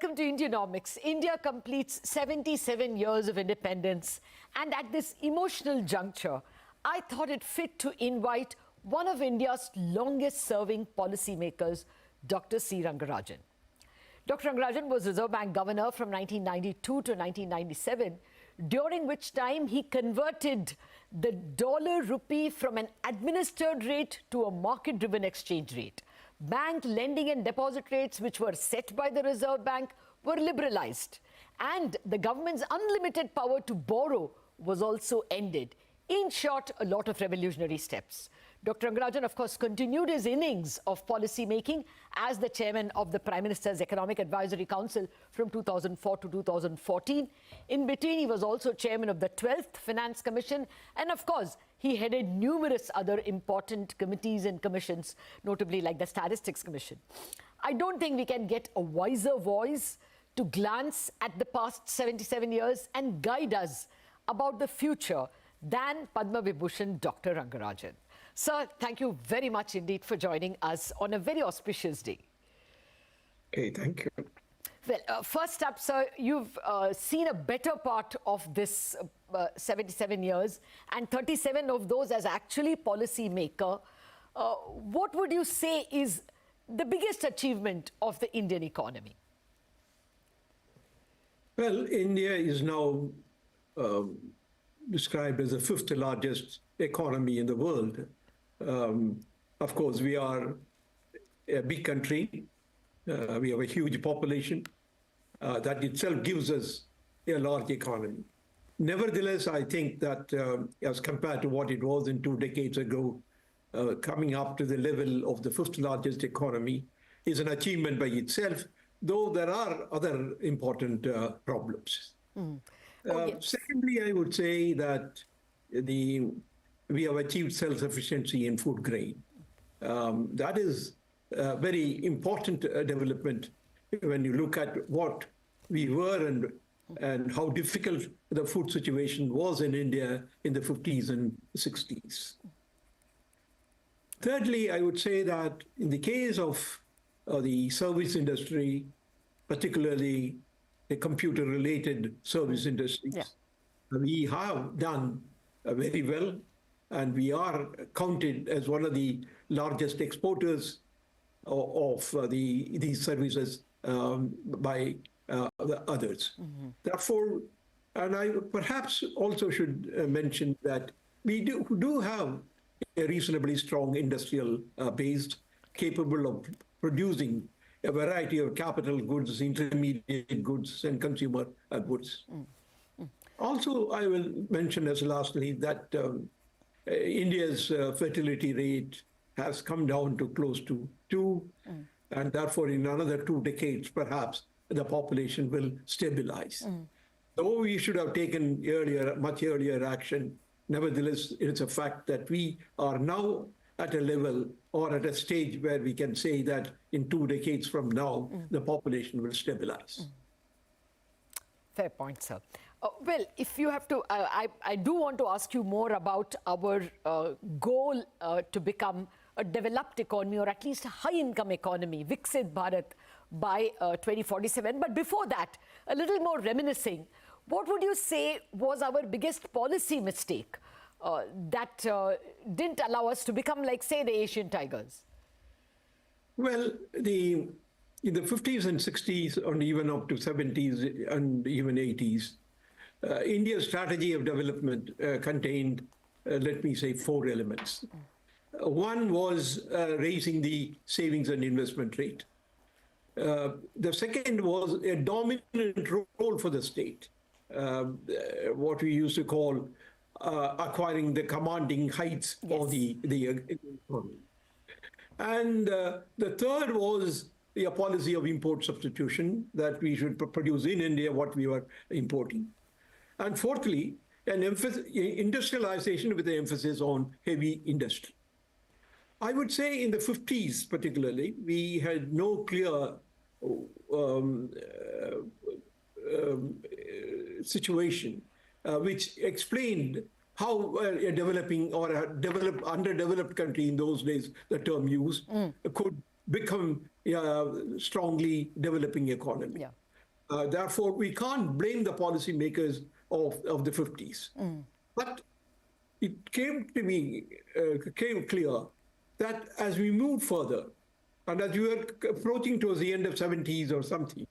welcome to Indianomics. India completes 77 years of independence, and at this emotional juncture, I thought it fit to invite one of India's longest-serving policymakers, Dr. C. Rangarajan. Dr. Rangarajan was Reserve Bank Governor from 1992 to 1997, during which time he converted the dollar-rupee from an administered rate to a market-driven exchange rate. Bank lending and deposit rates, which were set by the Reserve Bank, were liberalized. And the government's unlimited power to borrow was also ended. In short, a lot of revolutionary steps. Dr. Rangarajan, of course, continued his innings of policy making as the chairman of the Prime Minister's Economic Advisory Council from 2004 to 2014. In between, he was also chairman of the 12th Finance Commission. And of course, he headed numerous other important committees and commissions, notably like the Statistics Commission. I don't think we can get a wiser voice to glance at the past 77 years and guide us about the future than Padma Vibhushan Dr. Rangarajan. Sir, thank you very much indeed for joining us on a very auspicious day. Okay, thank you. Well, first up, sir, you've seen a better part of this 77 years, and 37 of those as actually policy maker. What would you say is the biggest achievement of the Indian economy? Well, India is now described as the fifth largest economy in the world. Of course, we are a big country. We have a huge population. That itself gives us a large economy. Nevertheless, I think that as compared to what it was in 2 decades ago, coming up to the level of the fifth largest economy is an achievement by itself, though there are other important problems. Yes. Secondly, I would say that we have achieved self-sufficiency in food grain. That is a very important development when you look at what we were and how difficult the food situation was in India in the 50s and 60s. Thirdly, I would say that in the case of the service industry, particularly the computer-related service industries, we have done very well, and we are counted as one of the largest exporters of these services by the others. Therefore, and I perhaps also should mention that we do have a reasonably strong industrial base capable of producing a variety of capital goods, intermediate goods, and consumer goods. Also, I will mention as lastly that India's fertility rate has come down to close to 2, and therefore in another 2 decades, perhaps, the population will stabilize. Though we should have taken much earlier action, nevertheless, it's a fact that we are now at a level or at a stage where we can say that in 2 decades from now, the population will stabilize. Fair point, sir. Well, if you have to, I do want to ask you more about our goal to become a developed economy, or at least a high-income economy, Viksit Bharat, by 2047. But before that, a little more reminiscing, what would you say was our biggest policy mistake that didn't allow us to become like, say, the Asian tigers? Well, in the 50s and 60s, and even up to 70s and even 80s, India's strategy of development contained, let me say, 4 elements. One was raising the savings and investment rate. The second was a dominant role for the state, what we used to call acquiring the commanding heights of the economy. And the third was a policy of import substitution, that we should produce in India what we were importing. And fourthly, an industrialization with the emphasis on heavy industry. I would say in the 50s particularly, we had no clear situation which explained how a developing or a underdeveloped country in those days, the term used, could become a strongly developing economy. Therefore, we can't blame the policymakers of the 50s. But it came to me, came clear that as we move further, and as we were approaching towards the end of 70s or something,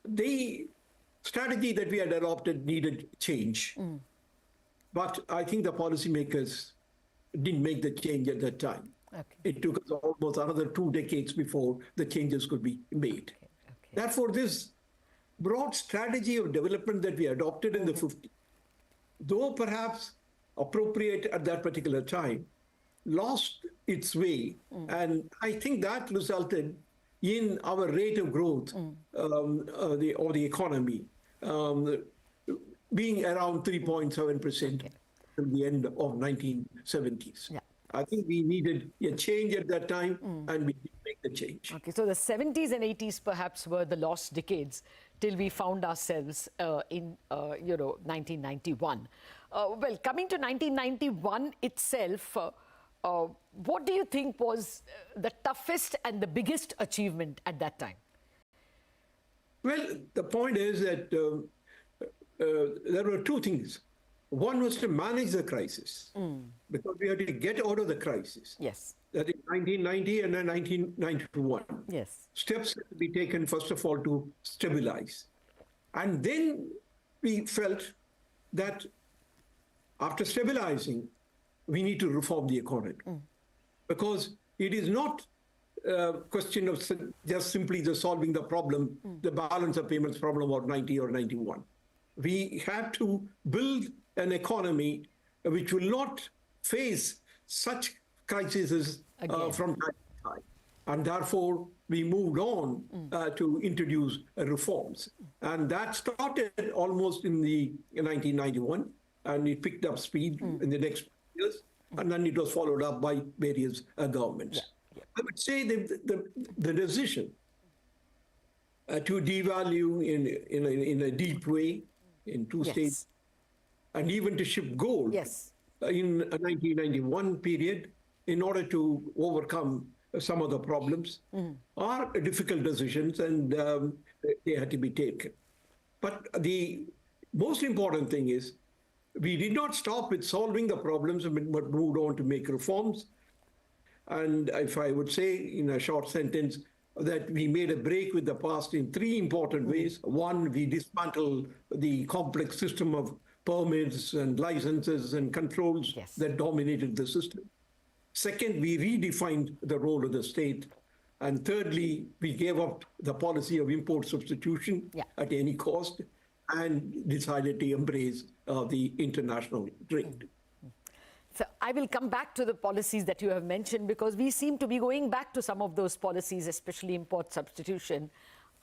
the strategy that we had adopted needed change. But I think the policymakers didn't make the change at that time. Okay. It took us almost another 2 decades before the changes could be made. Okay. Therefore, this broad strategy of development that we adopted in the 50s, though perhaps appropriate at that particular time, lost its way. And I think that resulted in our rate of growth of the economy being around 3.7% at the end of 1970s. Yeah. I think we needed a change at that time, and we did make the change. Okay, so the 70s and 80s perhaps were the lost decades till we found ourselves in 1991. Well, coming to 1991 itself, what do you think was the toughest and the biggest achievement at that time? Well, the point is that there were 2 things. One was to manage the crisis, because we had to get out of the crisis. Yes. That is 1990 and then 1991. Yes. Steps had to be taken, first of all, to stabilize. And then we felt that after stabilizing, we need to reform the economy. Because it is not a question of just simply solving the problem, the balance of payments problem of 90 or 91. We have to build an economy which will not face such crises from time to time. And therefore, we moved on to introduce reforms. And that started almost in 1991, and it picked up speed in the next years. And then it was followed up by various governments. I would say the decision to devalue in a deep way in 2 states, and even to shift gold in a 1991 period in order to overcome some of the problems are difficult decisions, and they had to be taken. But the most important thing is we did not stop with solving the problems, but moved on to make reforms. And if I would say in a short sentence, that we made a break with the past in 3 important ways. One, we dismantled the complex system of permits and licenses and controls that dominated the system. Second, we redefined the role of the state. And thirdly, we gave up the policy of import substitution at any cost and decided to embrace the international trade. So I will come back to the policies that you have mentioned, because we seem to be going back to some of those policies, especially import substitution,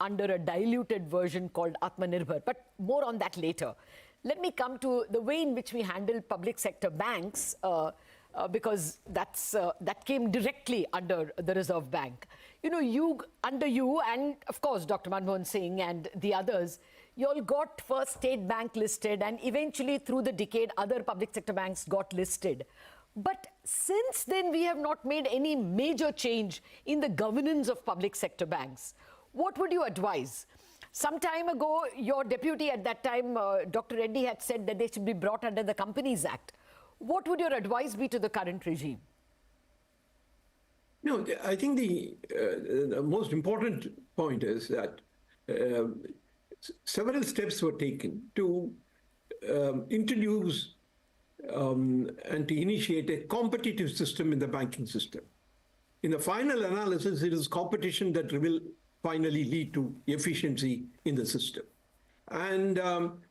under a diluted version called Atmanirbhar. But more on that later. Let me come to the way in which we handle public sector banks, because that came directly under the Reserve Bank. Under you and, of course, Dr. Manmohan Singh and the others, you all got first state bank listed, and eventually through the decade, other public sector banks got listed. But since then, we have not made any major change in the governance of public sector banks. What would you advise? Some time ago, your deputy at that time, Dr. Reddy, had said that they should be brought under the Companies Act. What would your advice be to the current regime? No, I think the most important point is that several steps were taken to introduce and to initiate a competitive system in the banking system. In the final analysis, it is competition that will finally lead to efficiency in the system. And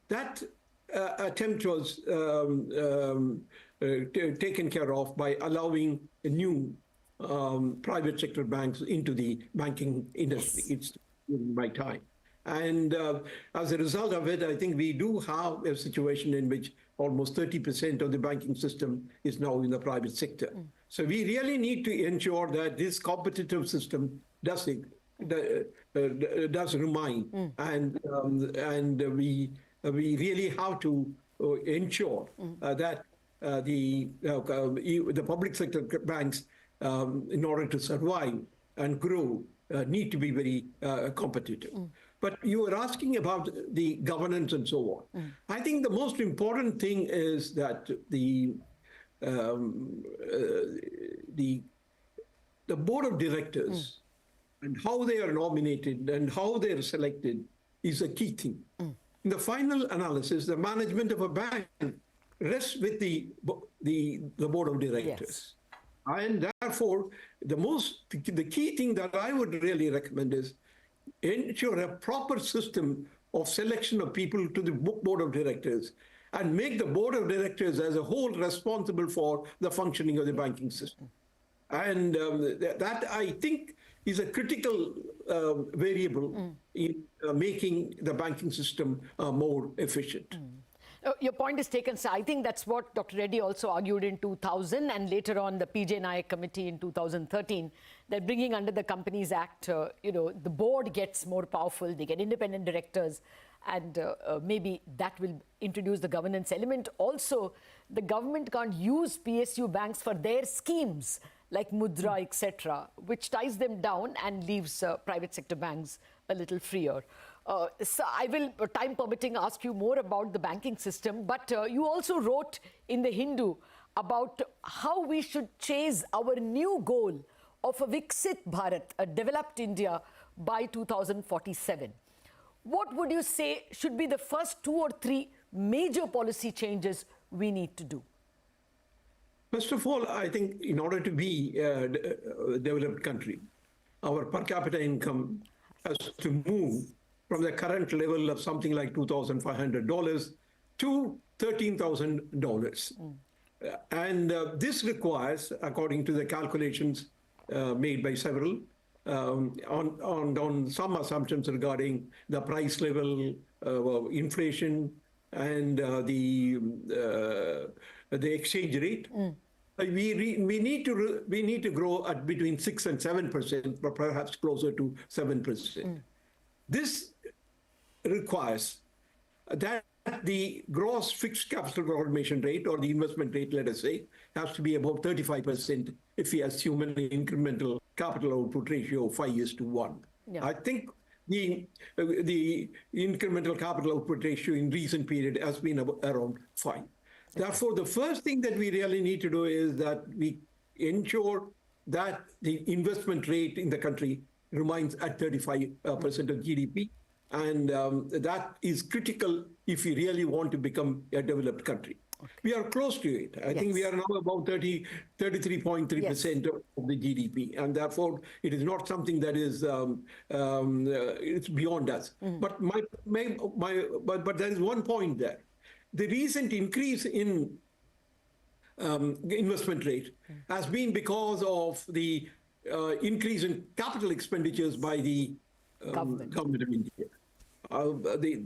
that attempt was taken care of by allowing new private sector banks into the banking industry. It's in my time. And as a result of it, I think we do have a situation in which almost 30% of the banking system is now in the private sector. So we really need to ensure that this competitive system does remain. And we really have to ensure that the public sector banks, in order to survive and grow, need to be very competitive. But you were asking about the governance and so on. I think the most important thing is that the board of directors and how they are nominated and how they are selected is a key thing. In the final analysis, the management of a bank rests with the board of directors. And therefore, the key thing that I would really recommend is ensure a proper system of selection of people to the board of directors and make the board of directors as a whole responsible for the functioning of the banking system. And that, I think, is a critical variable in making the banking system more efficient. Your point is taken, sir. I think that's what Dr. Reddy also argued in 2000 and later on the PJ Nayak committee in 2013, that bringing under the Companies Act, the board gets more powerful, they get independent directors, and maybe that will introduce the governance element. Also, the government can't use PSU banks for their schemes like Mudra, etc., which ties them down and leaves private sector banks a little freer. So I will, time permitting, ask you more about the banking system, but you also wrote in the Hindu about how we should chase our new goal of a Viksit Bharat, a developed India, by 2047. What would you say should be the first 2 or 3 major policy changes we need to do? First of all, I think in order to be a developed country, our per capita income has to move from the current level of something like $2,500 to $13,000. And this requires, according to the calculations made by several, on some assumptions regarding the price level, inflation, and the exchange rate. We need to grow at between 6 and 7%, but perhaps closer to 7%. This requires that the gross fixed capital formation rate, or the investment rate, let us say, has to be about 35% if we assume an incremental capital output ratio of 5:1. Yeah. I think the incremental capital output ratio in recent period has been around 5. Okay. Therefore, the first thing that we really need to do is that we ensure that the investment rate in the country remains at 35% of GDP. And that is critical if we really want to become a developed country. Okay. We are close to it. I think we are now about 33.3% of the GDP. And therefore, it is not something that is, it's beyond us. But but there is one point there. The recent increase in investment rate has been because of the increase in capital expenditures by the government of India.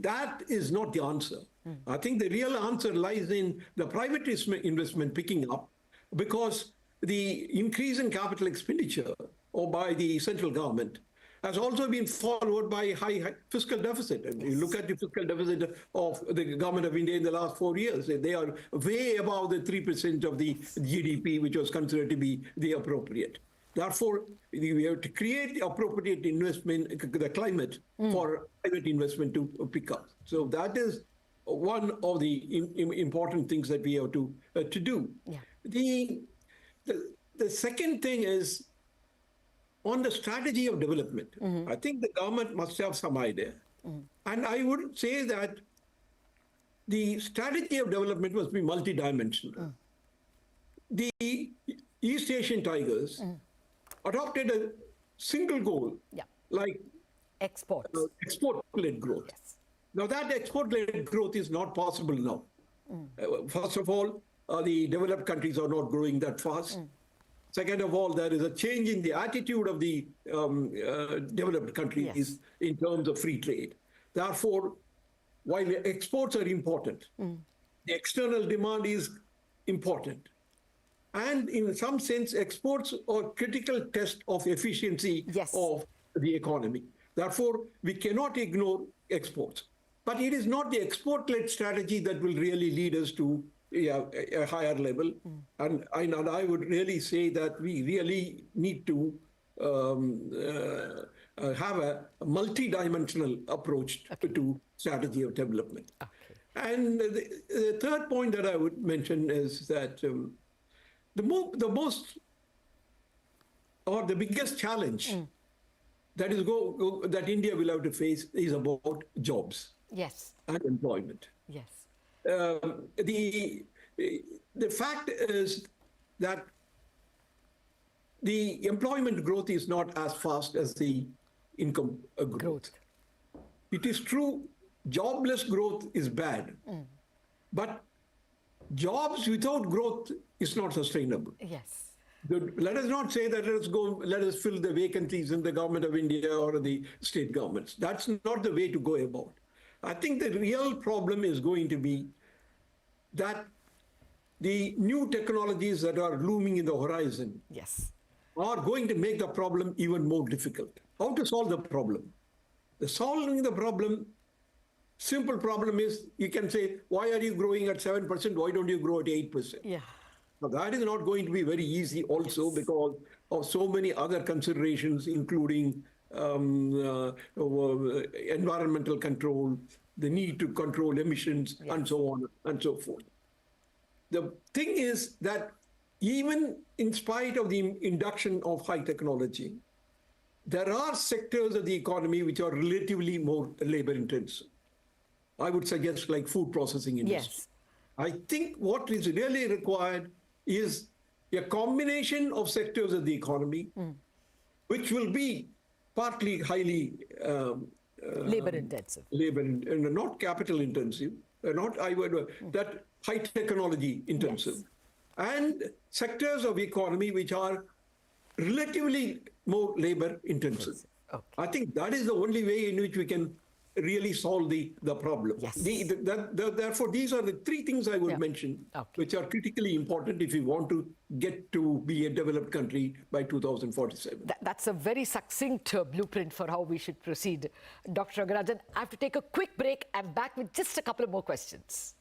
That is not the answer. I think the real answer lies in the private investment picking up, because the increase in capital expenditure or by the central government has also been followed by high fiscal deficit. And you look at the fiscal deficit of the government of India in the last 4 years, they are way above the 3% of the GDP, which was considered to be the appropriate. Therefore, we have to create the appropriate investment, the climate for private investment to pick up. So that is one of the important things that we have to do. Yeah. The second thing is on the strategy of development. I think the government must have some idea. And I would say that the strategy of development must be multidimensional. The East Asian tigers adopted a single goal, like export-led growth. Yes. Now, that export-led growth is not possible now. First of all, the developed countries are not growing that fast. Second of all, there is a change in the attitude of the developed countries in terms of free trade. Therefore, while exports are important, the external demand is important. And in some sense, exports are a critical test of efficiency of the economy. Therefore, we cannot ignore exports. But it is not the export-led strategy that will really lead us to a higher level. And I would really say that we really need to have a multi-dimensional approach to strategy of development. And the third point that I would mention is that the most or the biggest challenge that is that India will have to face is about jobs. Yes. And employment. Yes. The fact is that the employment growth is not as fast as the income growth. It is true, jobless growth is bad, but jobs without growth is not sustainable. Yes. Let us not say that let us fill the vacancies in the government of India or the state governments. That's not the way to go about. I think the real problem is going to be that the new technologies that are looming in the horizon are going to make the problem even more difficult. How to solve the problem? The solving the problem, simple problem is, you can say, why are you growing at 7%? Why don't you grow at 8%? Yeah. Now, that is not going to be very easy also because of so many other considerations, including environmental control, the need to control emissions, and so on and so forth. The thing is that even in spite of the induction of high technology, there are sectors of the economy which are relatively more labor intensive. I would suggest like food processing industry. Yes. I think what is really required is a combination of sectors of the economy, which will be partly highly labor intensive, not capital intensive, that high technology intensive, and sectors of economy which are relatively more labor intensive. I think that is the only way in which we can really solve the problem. Yes. Therefore, these are the three things I would mention, which are critically important if we want to get to be a developed country by 2047. That's a very succinct blueprint for how we should proceed. Dr. Rangarajan, I have to take a quick break. I'm back with just a couple of more questions.